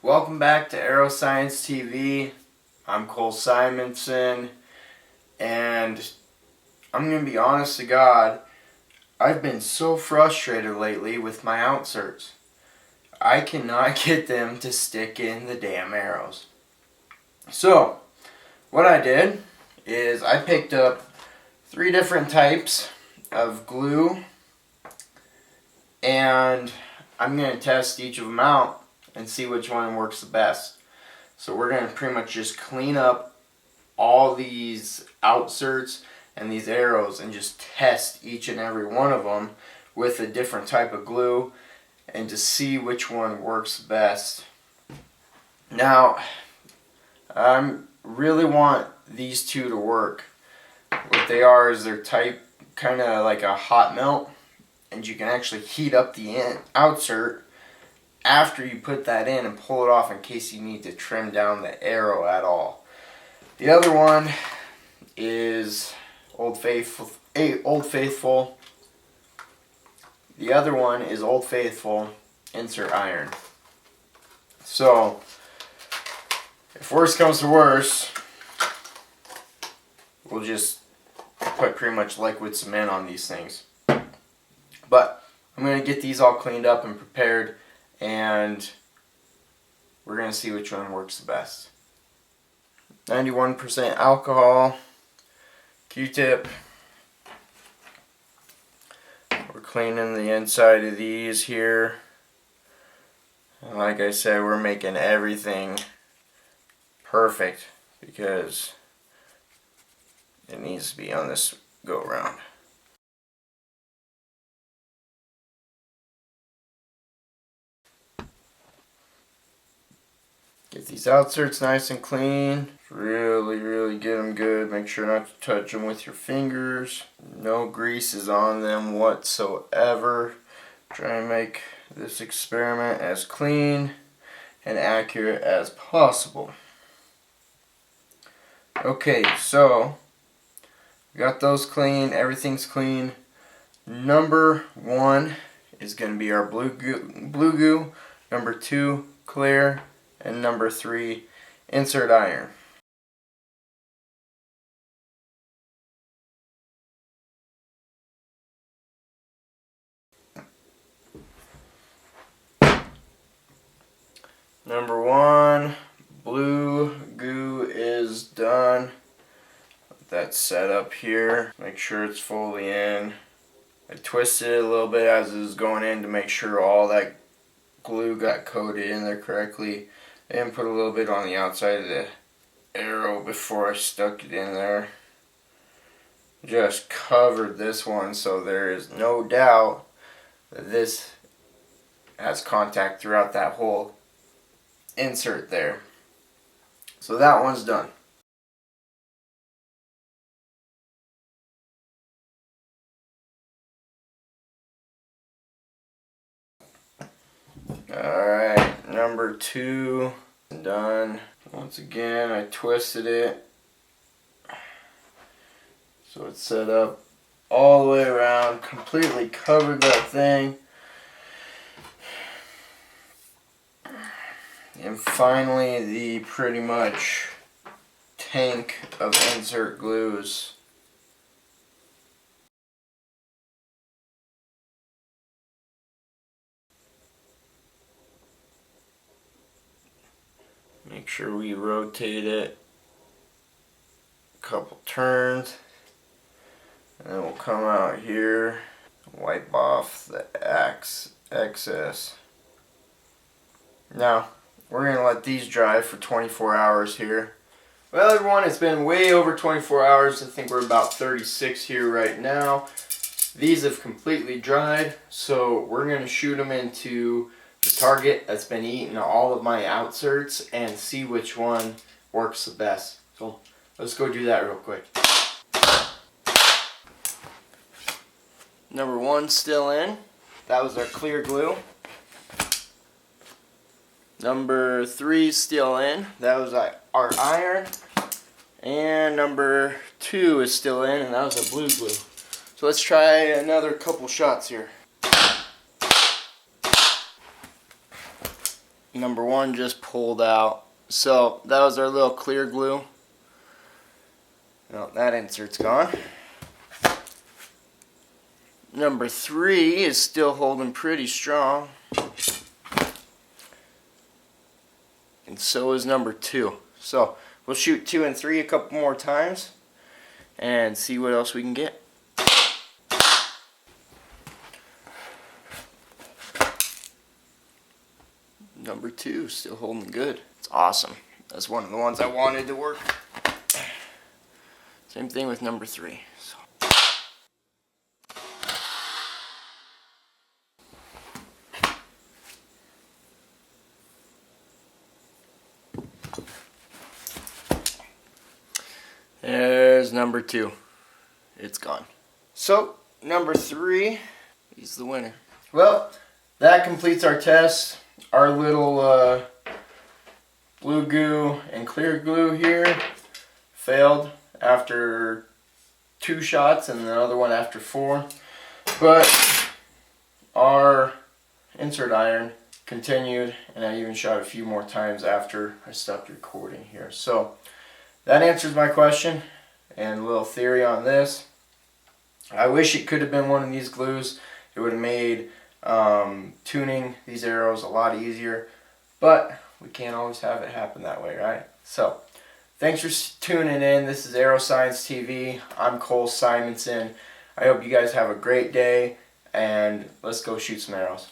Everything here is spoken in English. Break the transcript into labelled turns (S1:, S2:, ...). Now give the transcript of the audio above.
S1: Welcome back to Aeroscience TV. I'm Cole Simonson, and I'm going to be honest to God, I've been so frustrated lately with my Outserts. I cannot get them to stick in the damn arrows. So, what I did is I picked up 3 different types of glue, and I'm going to test each of them out and see which one works the best. So we're going to pretty much just clean up all these outserts and these arrows and just test each and every one of them with a different type of glue and to see which one works best. Now, I really want these two to work. What they are is they're type kind of like a hot melt, and you can actually heat up the outsert after you put that in and pull it off in case you need to trim down the arrow at all. The other one is Old Faithful. The other one is Old Faithful insert iron. So, if worse comes to worse, we'll just put pretty much liquid cement on these things. But I'm going to get these all cleaned up and prepared, and we're going to see which one works the best. 91% alcohol, Q-tip. We're cleaning the inside of these here. And like I said, we're making everything perfect because it needs to be on this go around. Get these outserts nice and clean. Really get them good. Make sure not to touch them with your fingers. No grease is on them whatsoever. Try and make this experiment as clean and accurate as possible. Okay, so we got those clean. Everything's clean. Number 1 is going to be our blue goo. Number 2, clear. And number 3, insert iron. Number 1, blue goo is done. That's set up here. Make sure it's fully in. I twisted it a little bit as it was going in to make sure all that glue got coated in there correctly. And put a little bit on the outside of the arrow before I stuck it in there. Just covered this one so there is no doubt that this has contact throughout that whole insert there. So that one's done. Alright, number 2 done. Once again, I twisted it so it's set up all the way around, completely covered that thing. And finally, the pretty much tank of insert glues. Make sure we rotate it a couple turns, and then we'll come out here and wipe off the excess. Now, we're going to let these dry for 24 hours here. Well, everyone, it's been way over 24 hours. I think we're about 36 here right now. These have completely dried, so we're going to shoot them into the target that's been eating all of my outserts and see which one works the best. So let's go do that real quick. Number 1 still in. That was our clear glue. Number 3 still in. That was our iron. And number 2 is still in, and that was a blue glue. So let's try another couple shots here. Number 1 just pulled out. So that was our little clear glue. Now that insert's gone. Number 3 is still holding pretty strong. And so is number 2. So we'll shoot 2 and 3 a couple more times and see what else we can get. Number 2 still holding good. It's awesome. That's one of the ones I wanted to work. Same thing with number 3. So. There's number 2. It's gone. So, number 3 is the winner. Well, that completes our test. Our little blue goo and clear glue here failed after 2 shots and the other one after 4. But our insert iron continued, and I even shot a few more times after I stopped recording here. So that answers my question and a little theory on this. I wish it could have been one of these glues. It would have made tuning these arrows a lot easier, but we can't always have it happen that way, right? So thanks for tuning in. This is Aero Science TV. I'm Cole Simonson. I hope you guys have a great day, and let's go shoot some arrows.